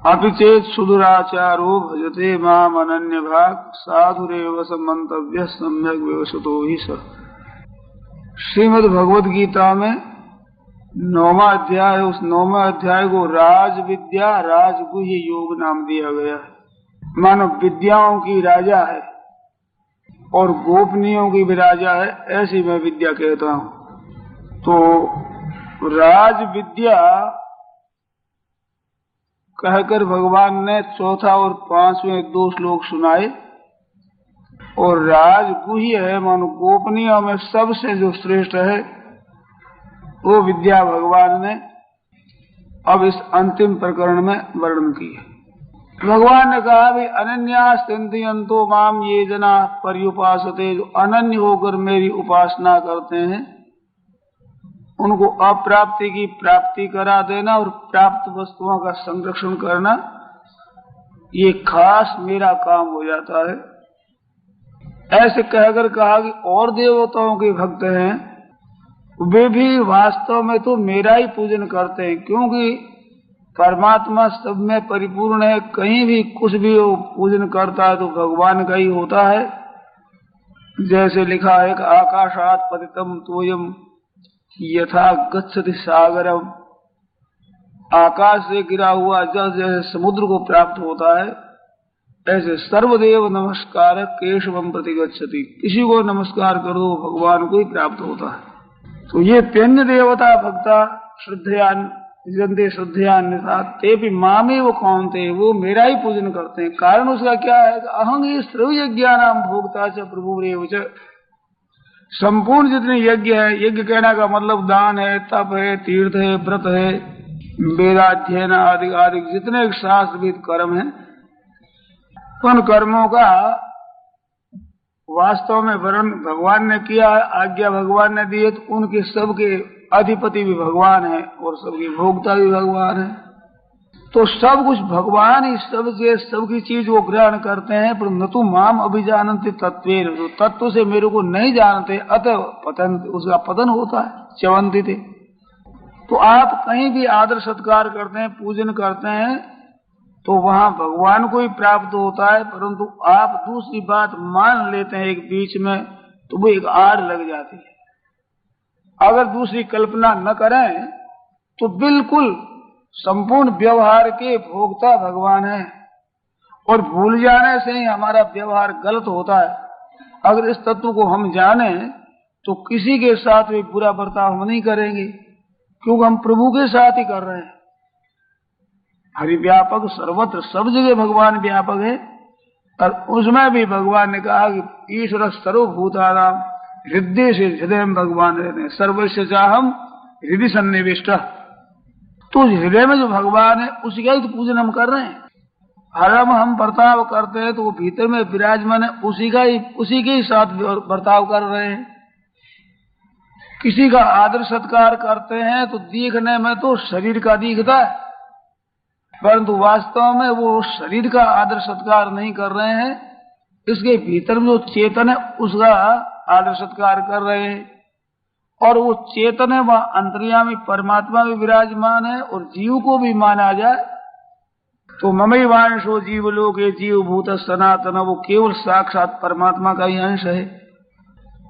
अपि चेत सुदुराचारो भजते माम अनन्य भाग साधुरेव समंतव्य सम्यक व्यवसतो ही स। श्रीमद् भगवद गीता में 9वां अध्याय, उस 9वें अध्याय को राज विद्या राजगुह्य योग नाम दिया गया है। मानो विद्याओं की राजा है और गोपनीयों की भी राजा है, ऐसी मैं विद्या कहता हूं। तो राज विद्या कहकर भगवान ने चौथा और 5वें 2 श्लोक सुनाए, और राजगुह्य है मानो गोपनीय में सबसे जो श्रेष्ठ है वो विद्या भगवान ने अब इस अंतिम प्रकरण में वर्णन की है। भगवान ने कहा भी अनन्यास्तिंतो माम ये जना पर्युपासते, जो अनन्य होकर मेरी उपासना करते हैं उनको अप्राप्ति की प्राप्ति करा देना और प्राप्त वस्तुओं का संरक्षण करना, ये खास मेरा काम हो जाता है। ऐसे कहकर कहा कि और देवताओं के भक्त हैं वे भी वास्तव में तो मेरा ही पूजन करते हैं, क्योंकि परमात्मा सब में परिपूर्ण है। कहीं भी कुछ भी वो पूजन करता है तो भगवान का ही होता है। जैसे लिखा है कि आकाशात पतितम तोयम यथा गच्छति सागरम, आकाश से गिरा हुआ जल जैसे समुद्र को प्राप्त होता है, ऐसे सर्वदेव नमस्कार केशवम प्रति गच्छति, किसी को नमस्कार कर दो भगवान को ही प्राप्त होता है। तो ये पेन्य देवता भक्ता श्रद्धयान जंदे श्रद्धयान्यथा ते भी मामे वो कौन थे, वो मेरा ही पूजन करते हैं। कारण उसका क्या है कि अहं ये सर्व यज्ञानाम भोक्ता च प्रभुरेव च। संपूर्ण जितने यज्ञ है, यज्ञ कहने का मतलब दान है, तप है, तीर्थ है, व्रत है, वेदाध्ययन आदि आदि जितने शास्त्रविद कर्म हैं, उन कर्मों का वास्तव में वर्णन भगवान ने किया है, आज्ञा भगवान ने दी है, तो उनके सबके अधिपति भी भगवान है और सबके भोक्ता भी भगवान है। तो सब कुछ भगवान ही सबकी चीज वो ग्रहण करते हैं, पर न तो माम अभिजानन्ति तत्वेन, जो तत्व से मेरे को नहीं जानते, अतः पतन उसका पतन होता है, च्यवन्ति थे। तो आप कहीं भी आदर सत्कार करते हैं, पूजन करते हैं, तो वहां भगवान को ही प्राप्त होता है, परंतु आप दूसरी बात मान लेते हैं एक बीच में, तो वो एक आड़ लग जाती है। अगर दूसरी कल्पना न करें तो बिल्कुल संपूर्ण व्यवहार के भोक्ता भगवान है, और भूल जाने से ही हमारा व्यवहार गलत होता है। अगर इस तत्व को हम जाने तो किसी के साथ भी बुरा बर्ताव हम नहीं करेंगे, क्योंकि हम प्रभु के साथ ही कर रहे हैं। हरि व्यापक सर्वत्र, सब जगह भगवान व्यापक है, और उसमें भी भगवान ने कहा कि ईश्वर सर्वभूतानां हृदय से हृदय में भगवान रहते हैं, सर्वस्य चाहम हृदय सन्निविष्ट। तो हृदय में जो भगवान है उसी का ही तो पूजन हम कर रहे हैं। हरम हम बर्ताव करते हैं तो वो भीतर में विराजमान है, उसी के ही साथ बर्ताव कर रहे हैं। किसी का आदर सत्कार करते हैं तो दिखने में तो शरीर का दिखता है, परंतु वास्तव में वो शरीर का आदर सत्कार नहीं कर रहे हैं, इसके भीतर में जो चेतन है उसका आदर सत्कार कर रहे हैं। और वो चेतन है वह अंतर्यामी परमात्मा भी विराजमान है, और जीव को भी माना जाए तो ममैवांशो जीवलोके जीवभूत सनातन, वो केवल साक्षात परमात्मा का ही अंश है।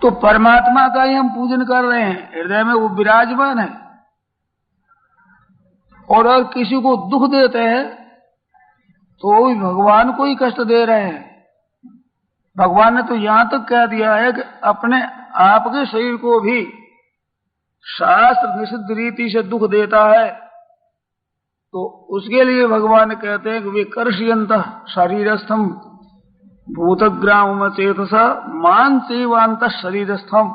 तो परमात्मा का ही हम पूजन कर रहे हैं, हृदय में वो विराजमान है। और अगर किसी को दुख देते हैं तो वो भी भगवान को ही कष्ट दे रहे हैं। भगवान ने तो यहां तक कह दिया है कि अपने आपके शरीर को भी शास्त्र निषिद्ध रीति से दुख देता है, तो उसके लिए भगवान कहते हैं कि वे कर्षयंत शरीरस्थम भूतग्राम चेतसा मान चैवांत शरीरस्थम,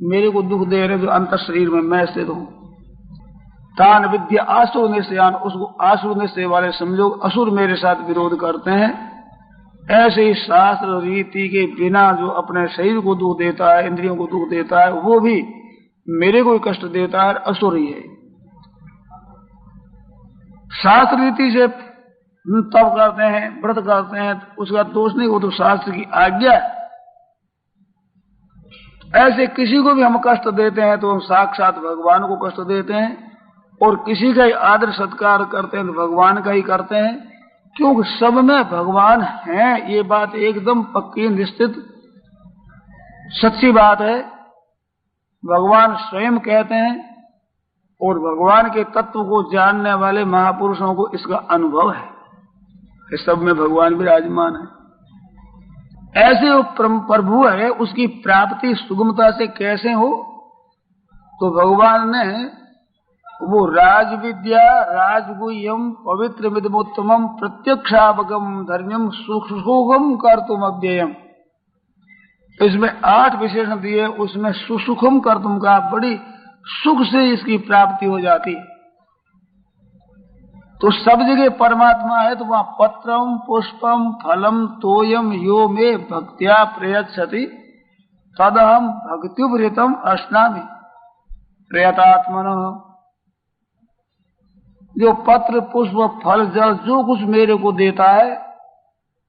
मेरे को दुख दे रहे जो अंत शरीर में मैं स्थित हूं। तान विद्या आसुर निश्चयान, उसको आसुर निश्चय वाले समझो, असुर मेरे साथ विरोध करते हैं। ऐसे ही शास्त्र रीति के बिना जो अपने शरीर को दुख देता है, इंद्रियों को दुख देता है, वो भी मेरे को कष्ट देता है, असुर ही है। शास्त्र रीति से तप करते हैं, व्रत करते हैं, तो उसका दोष नहीं, वो तो शास्त्र की आज्ञा है। ऐसे किसी को भी हम कष्ट देते हैं तो हम साक्षात भगवान को कष्ट देते हैं। और किसी का ही आदर सत्कार करते हैं तो भगवान का ही करते हैं, क्योंकि सब में भगवान है। ये बात एकदम पक्की निश्चित सच्ची बात है। भगवान स्वयं कहते हैं और भगवान के तत्व को जानने वाले महापुरुषों को इसका अनुभव है कि सब में भगवान विराजमान है। ऐसे वो प्रभु है, उसकी प्राप्ति सुगमता से कैसे हो? तो भगवान ने वो राज विद्या राजगुह्यम पवित्र विदमोत्तमम प्रत्यक्षावगम धर्म्यम सुसुखम कर्तुम अव्ययम, इसमें 8 विशेषण दिए। उसमें सुसुखम कर्तुम का, बड़ी सुख से इसकी प्राप्ति हो जाती है। तो सब जगह परमात्मा है, तो वहां पत्रम पुष्पम फलम तोयम यो मे भक्त्या प्रयच्छति तदहम भक्त्युपहृतम अश्नामि प्रयतात्मन। जो पत्र पुष्प फल जल जो कुछ मेरे को देता है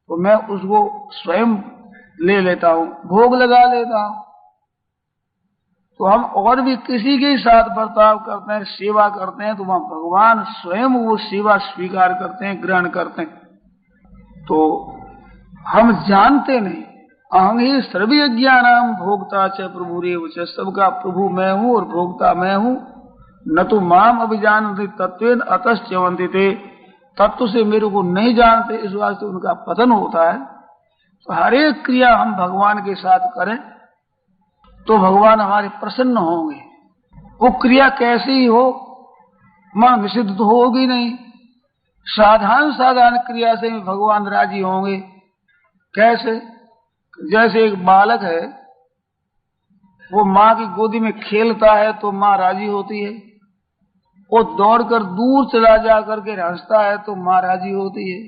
तो मैं उसको स्वयं ले लेता हूं, भोग लगा लेता हूं। तो हम और भी किसी के साथ बर्ताव करते हैं, सेवा करते हैं, तो वहां भगवान स्वयं वो सेवा स्वीकार करते हैं, ग्रहण करते हैं। तो हम जानते नहीं, अहं ही सर्वज्ञानाम भोक्ता च प्रभुरेव च, सबका प्रभु मैं हूं और भोक्ता मैं हूं। न तो माम अभिजानन्ति तत्वेन अतश्च्यवन्ति ते, तत्व से मेरे को नहीं जानते, इस वास्ते उनका पतन होता है। तो हर एक क्रिया हम भगवान के साथ करें तो भगवान हमारे प्रसन्न होंगे। वो क्रिया कैसी ही हो, मां निषिद्ध तो होगी नहीं। साधारण क्रिया से भी भगवान राजी होंगे। कैसे? जैसे एक बालक है, वो मां की गोदी में खेलता है तो मां राजी होती है। वो दौड़कर दूर चला जा करके हंसता है तो मां राजी होती है।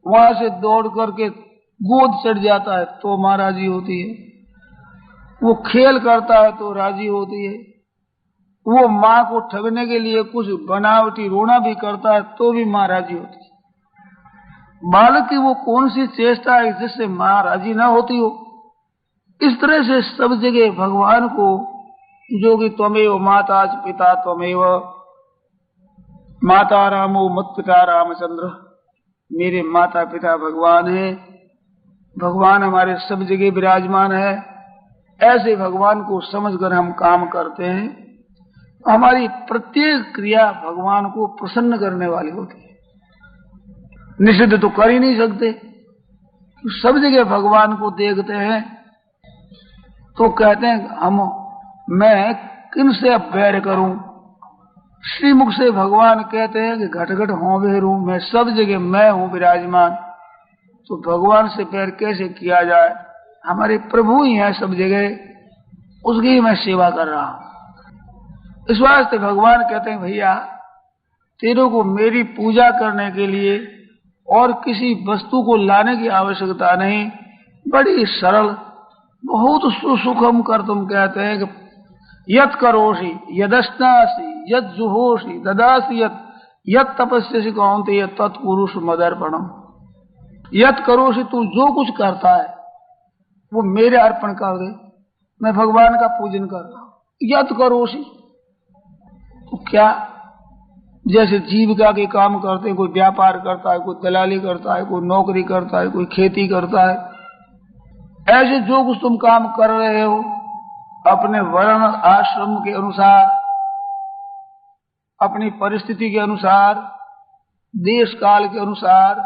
वहां से दौड़ करके गोद चढ़ जाता है तो मां राजी होती है। वो खेल करता है तो राजी होती है। वो मां को ठगने के लिए कुछ बनावटी रोना भी करता है तो भी मां राजी होती है। बालक की वो कौन सी चेष्टा है जिससे मां राजी ना होती हो? इस तरह से सब जगह भगवान को, जो कि त्वमेव माता पिता त्वमेव, माता रामो मत पिता रामचंद्र, मेरे माता पिता भगवान है, भगवान हमारे सब जगह विराजमान है। ऐसे भगवान को समझकर हम काम करते हैं, हमारी प्रत्येक क्रिया भगवान को प्रसन्न करने वाली होती है। निषिद्ध तो कर ही नहीं सकते, सब जगह भगवान को देखते हैं तो कहते हैं मैं किन से बैर करूं? श्रीमुख से भगवान कहते हैं कि घट घट हों वेरू, मैं सब जगह मैं हूं विराजमान। तो भगवान से बैर कैसे किया जाए? हमारे प्रभु ही हैं सब जगह, उसकी ही मैं सेवा कर रहा हूं। इस वास्ते भगवान कहते हैं भैया तेरे को मेरी पूजा करने के लिए और किसी वस्तु को लाने की आवश्यकता नहीं, बड़ी सरल बहुत सुसुखम कर तुम कहते हैं कि यत करोषि यदश्नासि यत जुहोषि ददासि यत तपस्यसि कौन्तेय तत्पुरुष मदर्पणम। यत करोषि, तू जो कुछ करता है वो मेरे अर्पण कर दे, मैं भगवान का पूजन कर रहा हूं। यत करोषि, तो क्या जैसे जीविका के काम करते हैं, कोई व्यापार करता है, कोई दलाली करता है, कोई नौकरी करता है, कोई खेती करता है, ऐसे जो कुछ तुम काम कर रहे हो अपने वर्ण आश्रम के अनुसार, अपनी परिस्थिति के अनुसार, देश काल के अनुसार,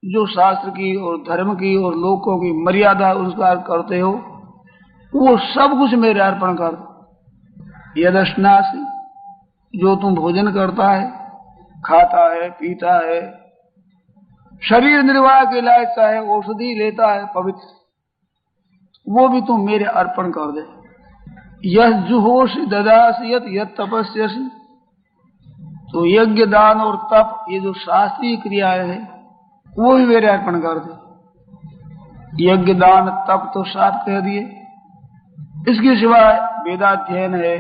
जो शास्त्र की और धर्म की और लोगों की मर्यादा अनुसार करते हो, वो सब कुछ मेरे अर्पण कर दो। यदश्नासि, जो तुम भोजन करता है, खाता है, पीता है, शरीर निर्वाह के लायक चाहे औषधि लेता है पवित्र, वो भी तुम मेरे अर्पण कर दे। यह जुहोष ददासी यत तपस्यसि, तो यज्ञ दान और तप, ये जो शास्त्रीय क्रियाएं हैं वो भी मेरे अर्पण कर दे। यज्ञ दान तप तो 7 कह दिए, इसके सिवाय वेदाध्ययन है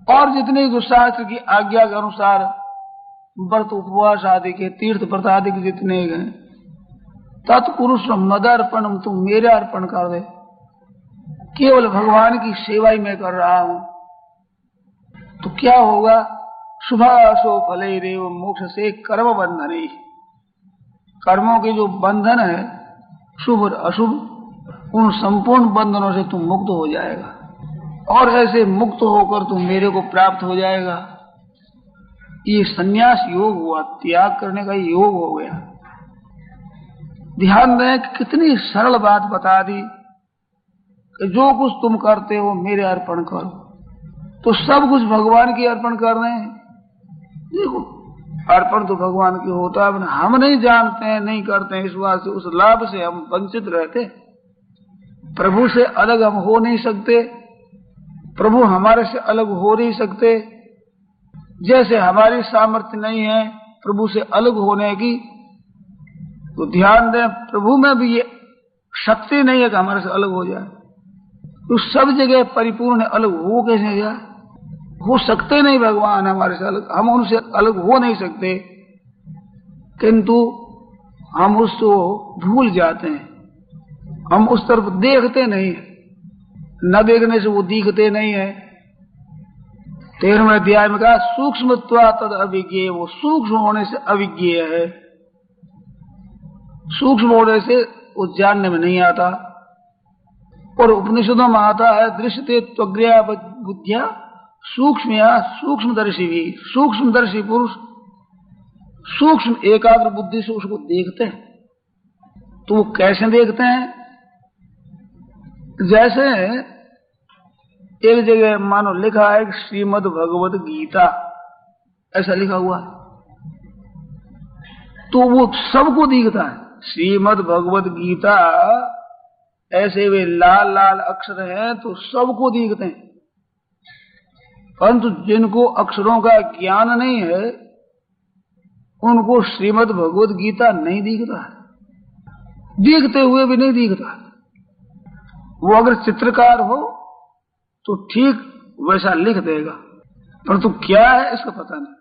और जितने जो शास्त्र की आज्ञा के अनुसार व्रत उपवास आदि के तीर्थ व्रत आदि के जितने हैं, तत्पुरुष मदर्पण तुम मेरे अर्पण कर दे। केवल भगवान की सेवा ही मैं कर रहा हूं। तो क्या होगा? शुभाशो फले रेव मोक्ष से कर्म बंधन ही, कर्मों के जो बंधन है शुभ और अशुभ, उन संपूर्ण बंधनों से तुम मुक्त हो जाएगा और ऐसे मुक्त होकर तुम मेरे को प्राप्त हो जाएगा। ये संन्यास योग हुआ, त्याग करने का योग हो गया। ध्यान दें कि कितनी सरल बात बता दी कि जो कुछ तुम करते हो मेरे अर्पण करो, तो सब कुछ भगवान की अर्पण कर रहे हैं। देखो, अर्पण तो भगवान की होता है, हम नहीं जानते हैं, नहीं करते हैं, इस बात से उस लाभ से हम वंचित रहते। प्रभु से अलग हम हो नहीं सकते, प्रभु हमारे से अलग हो नहीं सकते। जैसे हमारी सामर्थ्य नहीं है प्रभु से अलग होने की, तो ध्यान दें प्रभु में भी ये शक्ति नहीं है कि हमारे से अलग हो जाए। तो सब जगह परिपूर्ण अलग हो कैसे जाए? हो सकते नहीं भगवान हमारे से अलग, हम उनसे अलग हो नहीं सकते, किंतु हम उसको भूल जाते हैं, हम उस तरफ देखते नहीं, न देखने से वो दिखते नहीं है। 13वें अध्याय में कहा सूक्ष्मत्वा तद अविज्ञेय, वो सूक्ष्म होने से अविज्ञेय है, सूक्ष्म होने से वो जानने में नहीं आता। और उपनिषदों में आता है दृश्यते त्वग्र्या बुद्धिया सूक्ष्म या सूक्ष्मदर्शी भी, सूक्ष्मदर्शी पुरुष सूक्ष्म एकाग्र बुद्धि से उसको देखते हैं। तो वो कैसे देखते हैं? जैसे एक जगह मानो लिखा है कि श्रीमद् भगवत गीता ऐसा लिखा हुआ है, तो वो सबको दिखता है। श्रीमद् भगवत गीता ऐसे वे लाल लाल अक्षर हैं तो सबको दिखते हैं, परंतु जिनको अक्षरों का ज्ञान नहीं है उनको श्रीमद् भगवत गीता नहीं दिखता है, दिखते हुए भी नहीं दिखता। वो अगर चित्रकार हो तो ठीक वैसा लिख देगा, परंतु क्या है इसका पता नहीं।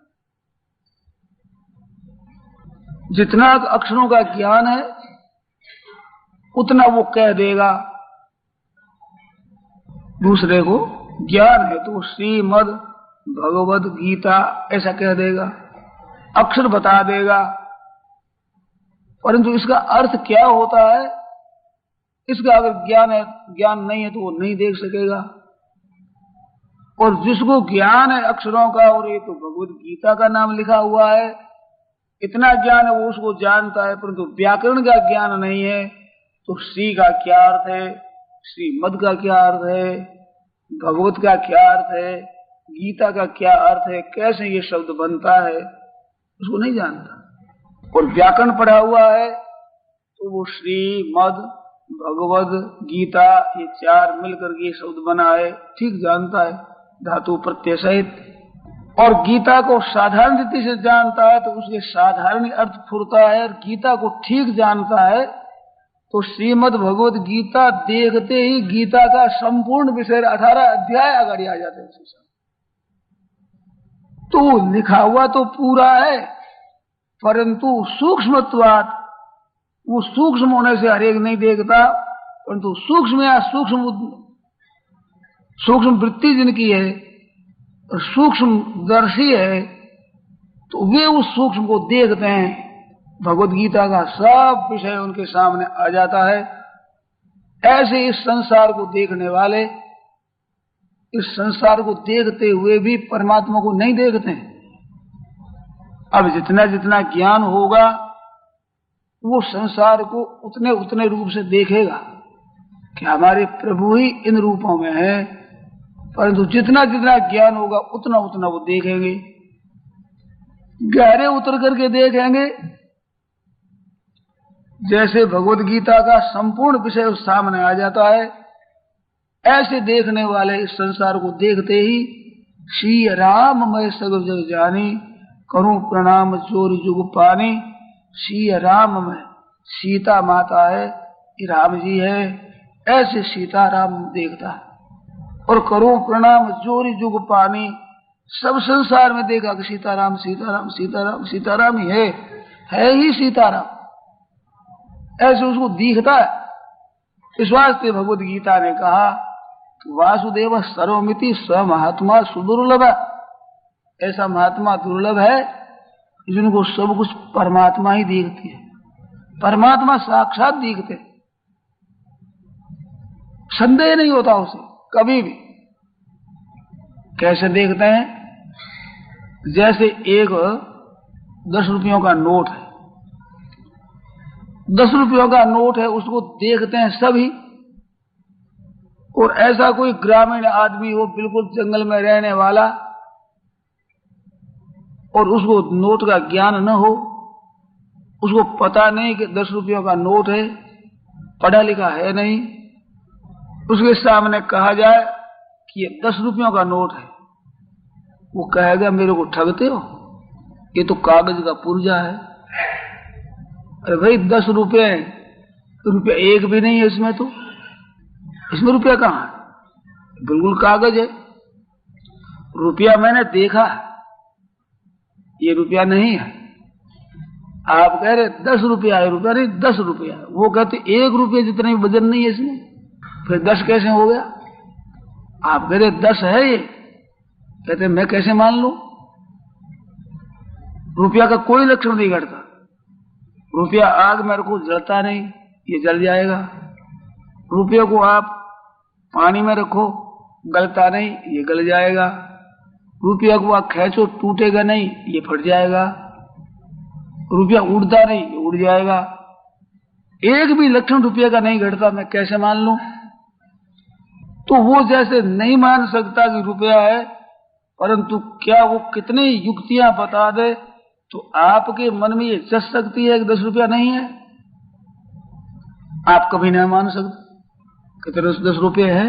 जितना अक्षरों का ज्ञान है उतना वो कह देगा, दूसरे को ज्ञान है तो श्रीमद् भगवत गीता ऐसा कह देगा, अक्षर बता देगा, परंतु इसका अर्थ क्या होता है इसका अगर ज्ञान नहीं है तो वो नहीं देख सकेगा। और जिसको ज्ञान है अक्षरों का, और ये तो भगवत गीता का नाम लिखा हुआ है, इतना ज्ञान है वो उसको जानता है, परंतु व्याकरण का ज्ञान नहीं है। तो श्री का क्या अर्थ है, श्रीमद का क्या अर्थ है, भगवत का क्या अर्थ है, गीता का क्या अर्थ है, कैसे ये शब्द बनता है, उसको नहीं जानता। और व्याकरण पढ़ा हुआ है तो वो श्रीमद भगवद गीता ये चार मिलकर के शब्द बना है ठीक जानता है, धातु प्रत्यय सहित। और गीता को साधारण रीति से जानता है तो उसके साधारण अर्थ फुरता है, और गीता को ठीक जानता है तो श्रीमद् भगवत गीता देखते ही गीता का संपूर्ण विषय 18 अध्याय आगे आ जाते हैं। तो लिखा हुआ तो पूरा है, परंतु सूक्ष्मत्वात्, वो सूक्ष्म होने से हर एक नहीं देखता, परंतु सूक्ष्म या सूक्ष्म वृत्ति जिनकी है, सूक्ष्म दर्शी है, तो वे उस सूक्ष्म को देखते हैं। भगवत गीता का सब विषय उनके सामने आ जाता है। ऐसे इस संसार को देखने वाले इस संसार को देखते हुए भी परमात्मा को नहीं देखते हैं। अब जितना जितना ज्ञान होगा वो संसार को उतने उतने रूप से देखेगा कि हमारे प्रभु ही इन रूपों में है, परंतु जितना जितना ज्ञान होगा उतना उतना वो देखेंगे, गहरे उतर करके देखेंगे। जैसे भगवत गीता का संपूर्ण विषय उस सामने आ जाता है, ऐसे देखने वाले इस संसार को देखते ही श्री राम मैं सगल जग जानी, करूं प्रणाम चोरी जुग पानी। श्री राम में सीता माता है, ये राम जी है, ऐसे सीता राम देखता है। और करो प्रणाम जोरी जुग पानी, सब संसार में देखा कि सीताराम सीताराम सीताराम सीताराम ही है ही सीताराम, ऐसे उसको दिखता है। इस वास्ते भगवत गीता ने कहा वासुदेव सर्वमिति स्वमहात्मा सुदुर्लभ, ऐसा महात्मा दुर्लभ है जिनको सब कुछ परमात्मा ही दिखती है। परमात्मा साक्षात दिखते, संदेह नहीं होता उसे कभी भी। कैसे देखते हैं? जैसे एक 10 रुपयों का नोट है, 10 रुपयों का नोट है, उसको देखते हैं सभी। और ऐसा कोई ग्रामीण आदमी हो, बिल्कुल जंगल में रहने वाला, और उसको नोट का ज्ञान न हो, उसको पता नहीं कि 10 रुपयों का नोट है, पढ़ा लिखा है नहीं, उसके सामने कहा जाए कि ये 10 रुपयों का नोट है, वो कहेगा मेरे को ठगते हो, ये तो कागज का पुर्जा है। अरे भाई 10 रुपये, रुपया एक भी नहीं है इसमें, तो इसमें रुपया कहाँ है? बिल्कुल कागज है। रुपया मैंने देखा, ये रुपया नहीं है। आप कह रहे 10 रुपया है, रुपया नहीं 10 रुपया है। वो कहते 1 रुपये जितना भी वजन नहीं है इसमें, फिर 10 कैसे हो गया? आप कह रहे 10 है ये, कहते मैं कैसे मान लूं? रुपया का कोई लक्षण नहीं घटता। रुपया आग में रखो जलता नहीं, ये जल जाएगा। रुपये को आप पानी में रखो गलता नहीं, ये गल जाएगा। रुपया को आप खींचो टूटेगा नहीं, ये फट जाएगा। रुपया उड़ता नहीं, ये उड़ जाएगा। एक भी लक्षण रुपये का नहीं घटता, मैं कैसे मान लूं? तो वो जैसे नहीं मान सकता कि रुपया है, परंतु क्या वो कितनी युक्तियां बता दे तो आपके मन में ये जच सकती है कि 10 रुपया नहीं है? आप कभी नहीं मान सकते कितने 10 रुपये है।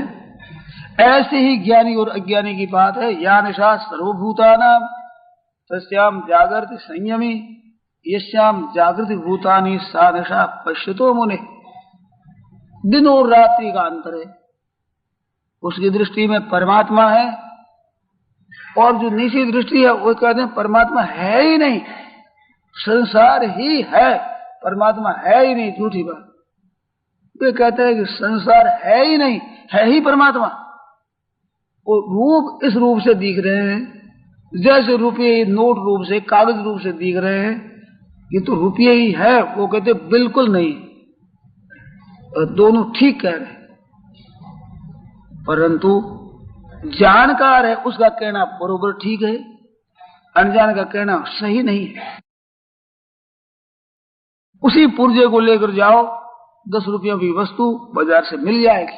ऐसे ही ज्ञानी और अज्ञानी की बात है। या निशा सर्वभूतानां तस्याम जागृति संयमी यस्याम जागृति भूतानि सा निशा पश्यतो मुने। दिन और रात्रि का अंतर है। उसकी दृष्टि में परमात्मा है, और जो नीची दृष्टि है वो कहते हैं परमात्मा है ही नहीं, संसार ही है, परमात्मा है ही नहीं। झूठी बात। वे कहते हैं कि संसार है ही नहीं, है ही परमात्मा। वो रूप इस रूप से दिख रहे हैं, जैसे रुपये नोट रूप से, कागज रूप से दिख रहे हैं, ये तो रुपये ही है। वो कहते बिल्कुल नहीं, और दोनों ठीक कह रहे हैं। परंतु जानकार है उसका कहना बरोबर ठीक है, अनजान का कहना सही नहीं है। उसी पुर्जे को लेकर जाओ, 10 रुपयों की वस्तु बाजार से मिल जाएगी,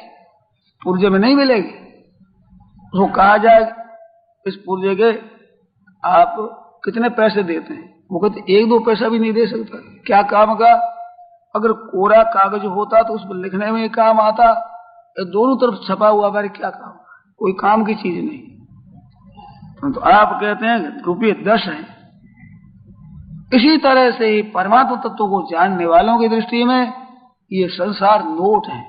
पुर्जे में नहीं मिलेगी। उसको कहा जाए इस पुर्जे के आप कितने पैसे देते हैं? वो कहते 1-2 पैसा भी नहीं दे सकता। क्या काम का? अगर कोरा कागज होता तो उस पर लिखने में काम आता, दोनों तरफ छपा हुआ बारे क्या काम? कोई काम की चीज नहीं। तो आप कहते हैं रुपये 10 हैं। इसी तरह से ही परमात्मा तत्व को जानने वालों की दृष्टि में ये संसार नोट है।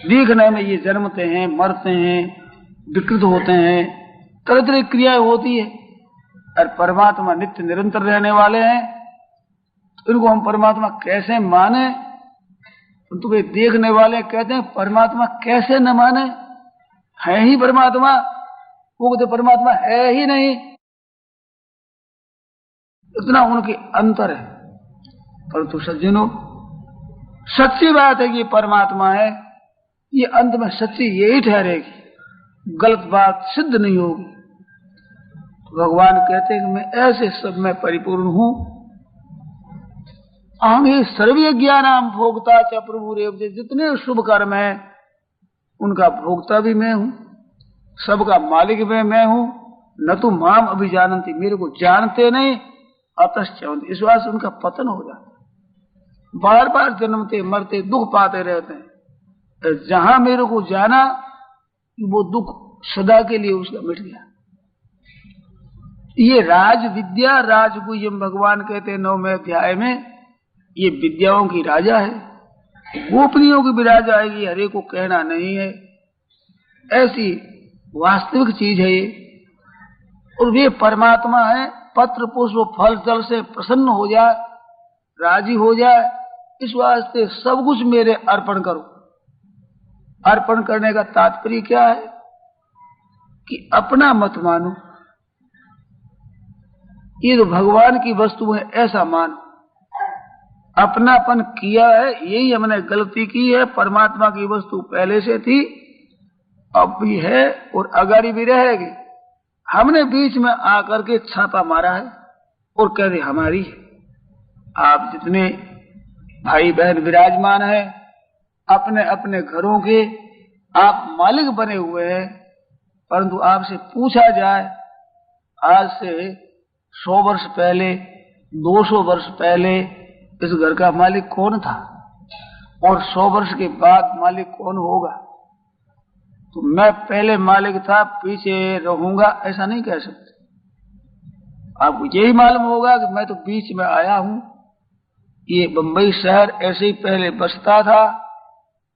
दिखने में ये जन्मते हैं, मरते हैं, विकृत होते हैं, तरह तरह की क्रियाएं होती है, और परमात्मा नित्य निरंतर रहने वाले हैं। तो इनको हम परमात्मा कैसे माने? तो वे देखने वाले कहते हैं परमात्मा कैसे न माने, है ही परमात्मा। वो कहते परमात्मा है ही नहीं। इतना उनके अंतर है। परंतु सज्जनों, सच्ची बात है कि परमात्मा है, ये अंत में सच्ची यही ठहरेगी, गलत बात सिद्ध नहीं होगी। तो भगवान कहते हैं कि मैं ऐसे सब में परिपूर्ण हूं। अहम ही सर्व ज्ञानाम भोक्ता च प्रभु रेव। जितने शुभ कर्म है उनका भोक्ता भी मैं हूं, सबका मालिक भी मैं हूं। न तो माम अभिजानन्ति, मेरे को जानते नहीं, अतश्चवन्ति, इस बात से उनका पतन हो जाता है। बार बार जन्मते मरते दुख पाते रहते हैं। जहां मेरे को जाना वो दुख सदा के लिए उसका मिट गया। ये राज विद्या, राजगुह्यम भगवान कहते हैं 9वें अध्याय में, ये विद्याओं की राजा है, गोपनीयों की भी राजा है। ये हरे को कहना नहीं है, ऐसी वास्तविक चीज है ये। और वे परमात्मा है। पत्र पुष्प फल जल से प्रसन्न हो जाए, राजी हो जाए, इस वास्ते सब कुछ मेरे अर्पण करो। अर्पण करने का तात्पर्य क्या है? कि अपना मत मानो, ये तो भगवान की वस्तु है ऐसा मान। अपनापन किया है, यही हमने गलती की है। परमात्मा की वस्तु पहले से थी, अब भी है और आगाड़ी भी रहेगी। हमने बीच में आकर के छापा मारा है और कह दे हमारी है। आप जितने भाई बहन विराजमान हैं अपने अपने घरों के, आप मालिक बने हुए हैं, परंतु आपसे पूछा जाए आज से 100 वर्ष पहले, 200 वर्ष पहले इस घर का मालिक कौन था और 100 वर्ष के बाद मालिक कौन होगा, तो मैं पहले मालिक था, पीछे रहूंगा, ऐसा नहीं कह सकते। आपको यही मालूम होगा कि मैं तो बीच में आया हूं। ये बंबई शहर ऐसे ही पहले बसता था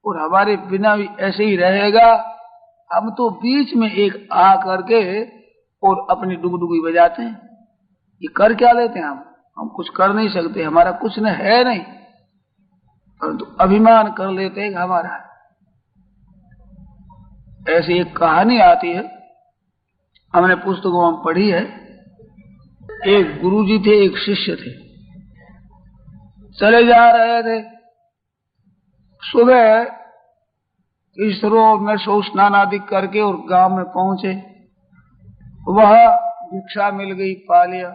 और हमारे बिना भी ऐसे ही रहेगा। हम तो बीच में एक आ करके और अपनी डुगडुगी बजाते हैं। ये कर क्या लेते हैं हम कुछ कर नहीं सकते, हमारा कुछ न है नहीं, परंतु अभिमान कर लेते हैं हमारा। ऐसी एक कहानी आती है, हमने पुस्तकों में पढ़ी है। एक गुरुजी थे, एक शिष्य थे, चले जा रहे थे। सुबह इस सरोवर में सो स्नान आदि करके और गांव में पहुंचे। वह भिक्षा मिल गई, पा लिया।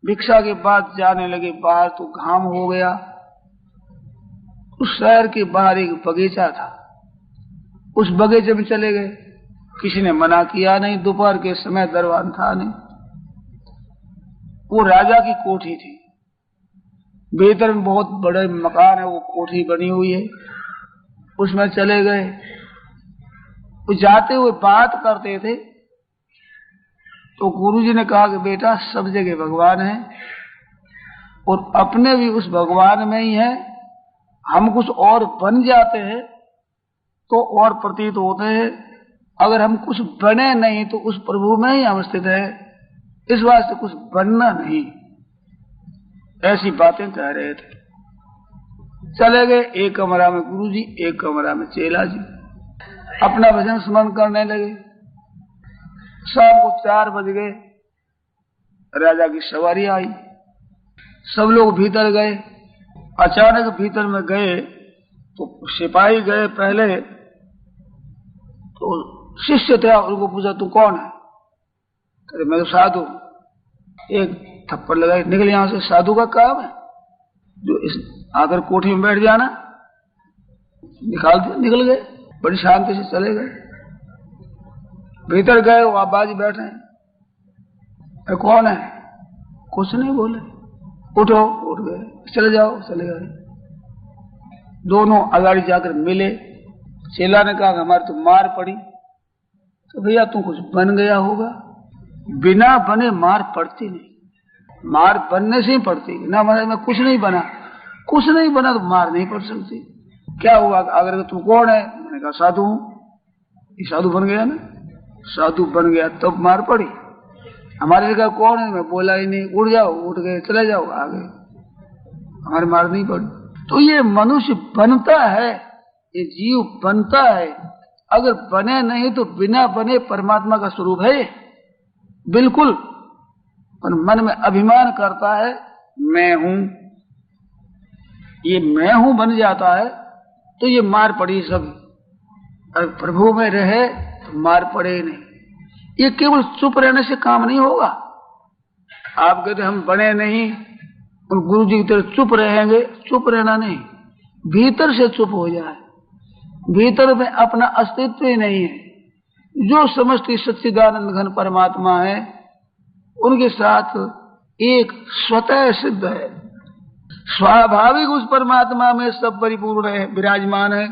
भिक्षा के बाद जाने लगे बाहर, तो घाम हो गया। उस शहर के बाहर एक बगीचा था, उस बगीचे में चले गए। किसी ने मना किया नहीं, दोपहर के समय दरबान था नहीं। वो राजा की कोठी थी, भीतर में बहुत बड़े मकान है, वो कोठी बनी हुई है, उसमें चले गए। वो जाते हुए बात करते थे तो गुरुजी ने कहा कि बेटा सब जगह भगवान है और अपने भी उस भगवान में ही है। हम कुछ और बन जाते हैं तो और प्रतीत होते हैं, अगर हम कुछ बने नहीं तो उस प्रभु में ही हम स्थित है। इस वास्ते कुछ बनना नहीं। ऐसी बातें कह रहे थे। चले गए। एक कमरा में गुरुजी, एक कमरा में चेला जी अपना भजन स्मरण करने लगे। शाम को 4 बज गए। राजा की सवारी आई, सब लोग भीतर गए। अचानक भीतर में गए तो सिपाही गए पहले, तो शिष्य था, उनको पूछा तू कौन है? अरे मैं तो साधु। एक थप्पड़ लगाई, निकल यहां से। साधु का काम है जो इस आकर कोठी में बैठ जाना? निकाल दिया, निकल गए। बड़ी शांति से चले गए। भीतर गए, वो आबाजी बैठे हैं। अरे कौन है? कुछ नहीं बोले। उठो, उठ गए। चले जाओ, चले गए। दोनों अगाड़ी जाकर मिले। चेला ने कहा हमारी तो मार पड़ी। तो भैया तू कुछ बन गया होगा। बिना बने मार पड़ती नहीं, मार बनने से ही पड़ती। ना मैं कुछ नहीं बना, कुछ नहीं बना तो मार नहीं पड़ सकती। क्या हुआ? अगर तू कौन है? मैंने कहा साधु हूं। ये साधु बन गया ना? साधु बन गया तब मार पड़ी। हमारे जगह कौन है? मैं बोला ही नहीं। उड़ जाओ, उठ गए, चले जाओ, आ गए, हमारी मार नहीं पड़ी। तो ये मनुष्य बनता है, ये जीव बनता है। अगर बने नहीं तो बिना बने परमात्मा का स्वरूप है बिल्कुल। पर मन में अभिमान करता है मैं हूं, ये मैं हूं बन जाता है तो ये मार पड़ी सब। अगर प्रभु में रहे तो मार पड़े नहीं। ये केवल चुप रहने से काम नहीं होगा। आप कहते हम बने नहीं और गुरु जी की तरह चुप रहेंगे, चुप रहना नहीं, भीतर से चुप हो जाए। भीतर में अपना अस्तित्व ही नहीं है। जो समष्टि सच्चिदानंद घन परमात्मा है उनके साथ एक स्वतः सिद्ध है, स्वाभाविक उस परमात्मा में सब परिपूर्ण है, विराजमान है।